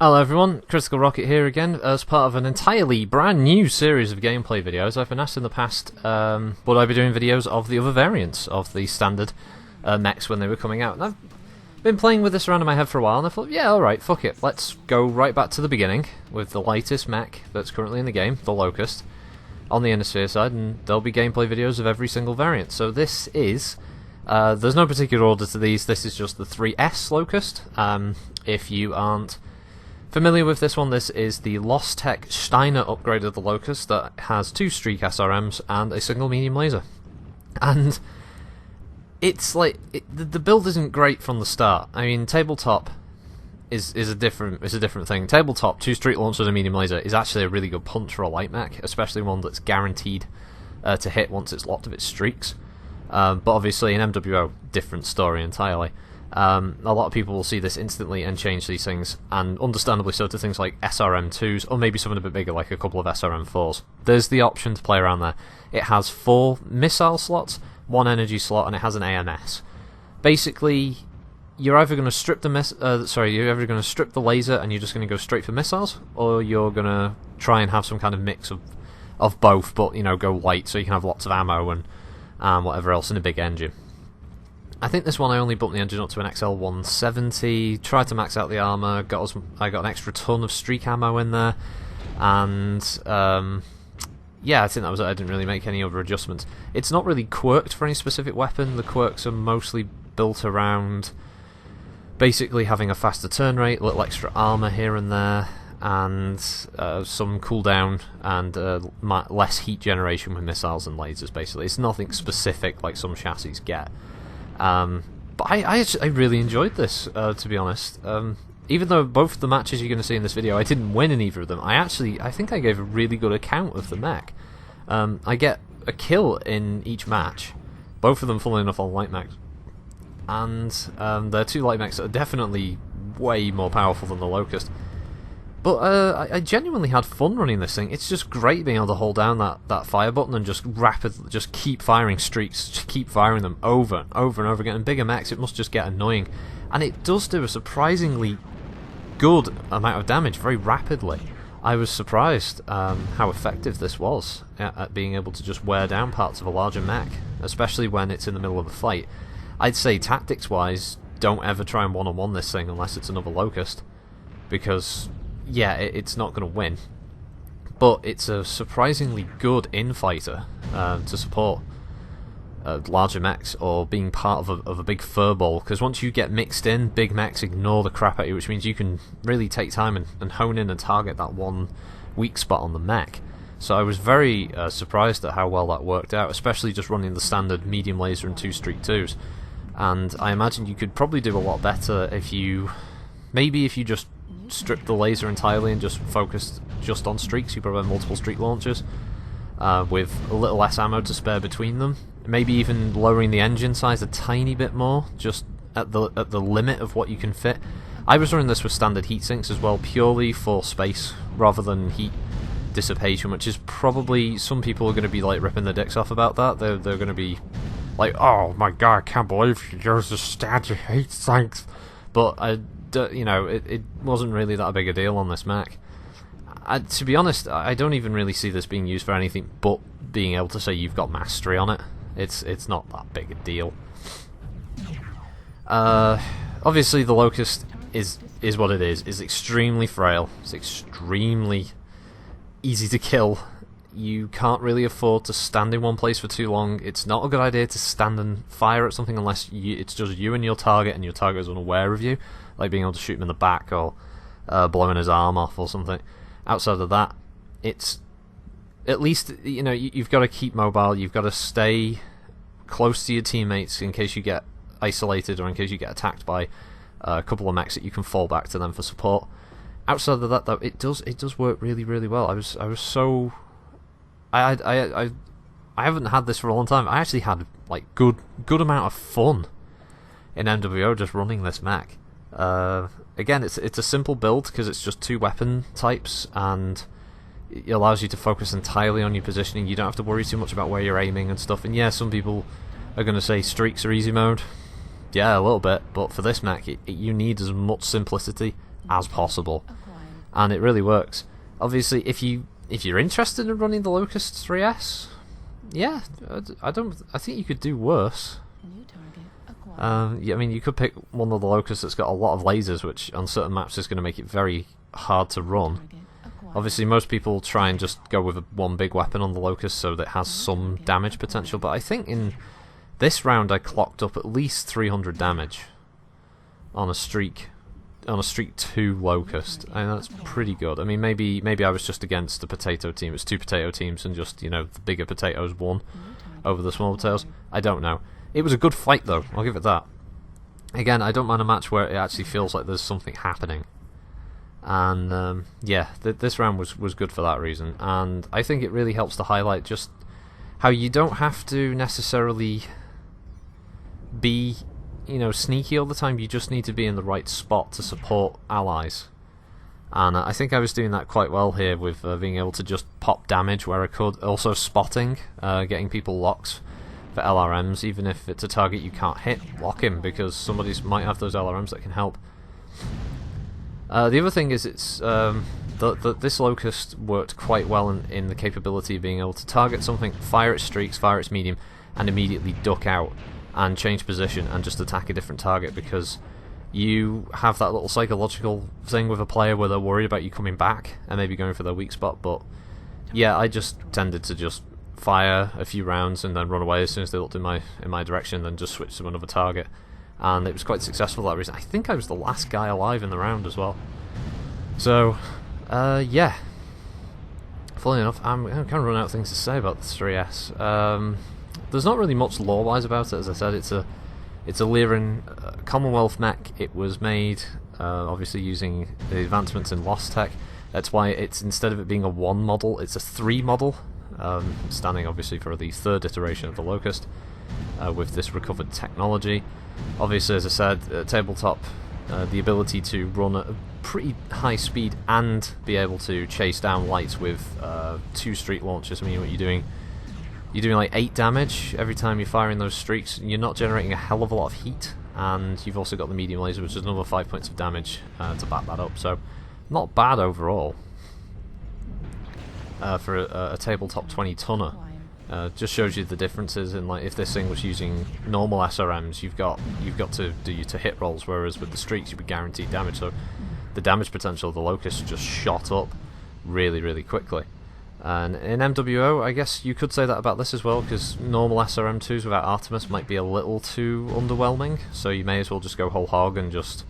Hello everyone, Critical Rocket here again as part of an entirely brand new series of gameplay videos. I've been asked in the past would I be doing videos of the other variants of the standard mechs when they were coming out, and I've been playing with this around in my head for a while and I thought, yeah, alright, fuck it, let's go right back to the beginning with the latest mech that's currently in the game, the Locust, on the Innisphere side, and there'll be gameplay videos of every single variant. So this is, there's no particular order to these, this is just the 3S Locust. If you aren't familiar with this one, this is the Lost Tech Steiner upgrade of the Locust that has 2 Streak SRMs and a single medium laser. And it's like, the build isn't great from the start. I mean, tabletop is a different thing. Tabletop, 2 Streak launchers and a medium laser is actually a really good punch for a light mech, especially one that's guaranteed to hit once it's locked of its streaks. But obviously in MWO, different story entirely. A lot of people will see this instantly and change these things, and understandably so, to things like SRM2s, or maybe something a bit bigger like a couple of SRM4s. There's the option to play around there. It has 4 missile slots, 1 energy slot, and it has an AMS. Basically, you're either going to strip the laser and you're just going to go straight for missiles, or you're going to try and have some kind of mix of both, but, you know, go light so you can have lots of ammo and whatever else in a big engine. I think this one I only bumped the engine up to an XL 170, tried to max out the armour, I got an extra ton of streak ammo in there, and yeah, I think that was it. I didn't really make any other adjustments. It's not really quirked for any specific weapon. The quirks are mostly built around basically having a faster turn rate, a little extra armour here and there, and some cooldown and less heat generation with missiles and lasers, basically. It's nothing specific like some chassis get. But I really enjoyed this, to be honest. Even though both of the matches you're going to see in this video, I didn't win in either of them, I think I gave a really good account of the mech. I get a kill in each match, both of them funnily enough on light mechs, and they're 2 light mechs that are definitely way more powerful than the Locust. But I genuinely had fun running this thing. It's just great being able to hold down that fire button and just keep firing streaks, just keep firing them over and over and over again. And bigger mechs, it must just get annoying. And it does do a surprisingly good amount of damage very rapidly. I was surprised how effective this was at being able to just wear down parts of a larger mech, especially when it's in the middle of a fight. I'd say tactics-wise, don't ever try and one-on-one this thing unless it's another Locust, because yeah, it's not going to win, but it's a surprisingly good infighter to support larger mechs or being part of a big furball, because once you get mixed in, big mechs ignore the crap at you, which means you can really take time and hone in and target that one weak spot on the mech. So I was very surprised at how well that worked out, especially just running the standard medium laser and 2 Streak 2s. And I imagine you could probably do a lot better if you just strip the laser entirely and just focused just on streaks. You probably have multiple streak launchers with a little less ammo to spare between them. Maybe even lowering the engine size a tiny bit more, just at the limit of what you can fit. I was running this with standard heat sinks as well, purely for space rather than heat dissipation, which is probably, some people are going to be like ripping their dicks off about that. They're going to be like, oh my god, I can't believe she goes to standard heat sinks. But you know, it wasn't really that big a deal on this mech. To be honest, I don't even really see this being used for anything but being able to say you've got mastery on it. It's not that big a deal. Obviously the Locust is what it is. It's extremely frail. It's extremely easy to kill. You can't really afford to stand in one place for too long. It's not a good idea to stand and fire at something unless it's just you and your target is unaware of you, like being able to shoot him in the back or blowing his arm off or something. Outside of that, it's at least, you know, you've got to keep mobile, you've got to stay close to your teammates in case you get isolated or in case you get attacked by a couple of mechs that you can fall back to them for support. Outside of that, though, it does work really, really well. I was so... I haven't had this for a long time. I actually had like good amount of fun in MWO just running this mech. Again, it's a simple build because it's just 2 weapon types, and it allows you to focus entirely on your positioning. You don't have to worry too much about where you're aiming and stuff. And yeah, some people are going to say streaks are easy mode. Yeah, a little bit, but for this mech, you need as much simplicity as possible. and it really works. Obviously, if you're interested in running the Locust 3S, yeah, I think you could do worse. Yeah, I mean, you could pick one of the Locusts that's got a lot of lasers, which on certain maps is going to make it very hard to run. Obviously, most people try and just go with one big weapon on the Locust so that it has some damage potential, but I think in this round I clocked up at least 300 damage on a streak 2 Locust, and that's pretty good. I mean, maybe I was just against the potato team. It's 2 potato teams, and just, you know, the bigger potatoes won over the small potatoes. I don't know. It was a good fight, though. I'll give it that. Again, I don't mind a match where it actually feels like there's something happening. And yeah, this round was good for that reason. And I think it really helps to highlight just how you don't have to necessarily be, you know, sneaky all the time. You just need to be in the right spot to support allies. And I think I was doing that quite well here with being able to just pop damage where I could. Also spotting, getting people locks for LRMs, even if it's a target you can't hit, lock him, because somebody might have those LRMs that can help. The other thing is this Locust worked quite well in the capability of being able to target something, fire its streaks, fire its medium, and immediately duck out and change position and just attack a different target, because you have that little psychological thing with a player where they're worried about you coming back and maybe going for their weak spot. But yeah, I just tended to just fire a few rounds and then run away as soon as they looked in my direction, then just switch to another target, and it was quite successful for that reason. I think I was the last guy alive in the round as well. So yeah, funnily enough, I'm kind of running out of things to say about the 3S. There's not really much lore-wise about it. As I said, it's a Lyran Commonwealth mech. It was made obviously using the advancements in Lost Tech. That's why it's, instead of it being a 1 model, it's a 3 model, standing obviously for the 3rd iteration of the Locust with this recovered technology. Obviously, as I said, tabletop, the ability to run at a pretty high speed and be able to chase down lights with 2 streak launchers. I mean, what you're doing like 8 damage every time you're firing those streaks. You're not generating a hell of a lot of heat, and you've also got the medium laser, which is another 5 points of damage to back that up. So not bad overall for a tabletop 20-tonner. Just shows you the differences in, like, if this thing was using normal SRMs, you've got to do your hit rolls, whereas with the streaks you'd be guaranteed damage. So the damage potential of the Locust just shot up really quickly. And in MWO, I guess you could say that about this as well, because normal SRM2s without Artemis might be a little too underwhelming, so you may as well just go whole hog and just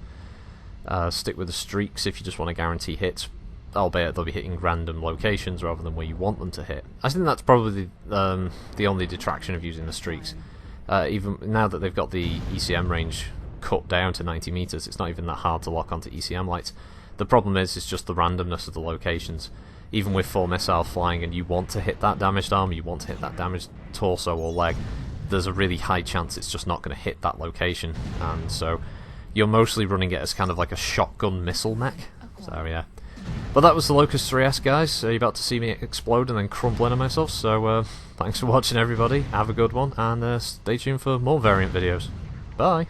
stick with the streaks if you just want to guarantee hits, albeit they'll be hitting random locations rather than where you want them to hit. I think that's probably the only detraction of using the streaks. Even now that they've got the ECM range cut down to 90 meters, it's not even that hard to lock onto ECM lights. The problem is just the randomness of the locations. Even with 4 missiles flying and you want to hit that damaged arm, you want to hit that damaged torso or leg, there's a really high chance it's just not going to hit that location, and so you're mostly running it as kind of like a shotgun missile mech. So yeah. But that was the Locust 3S, guys. So you're about to see me explode and then crumple into myself, so thanks for watching, everybody. Have a good one, and stay tuned for more variant videos. Bye!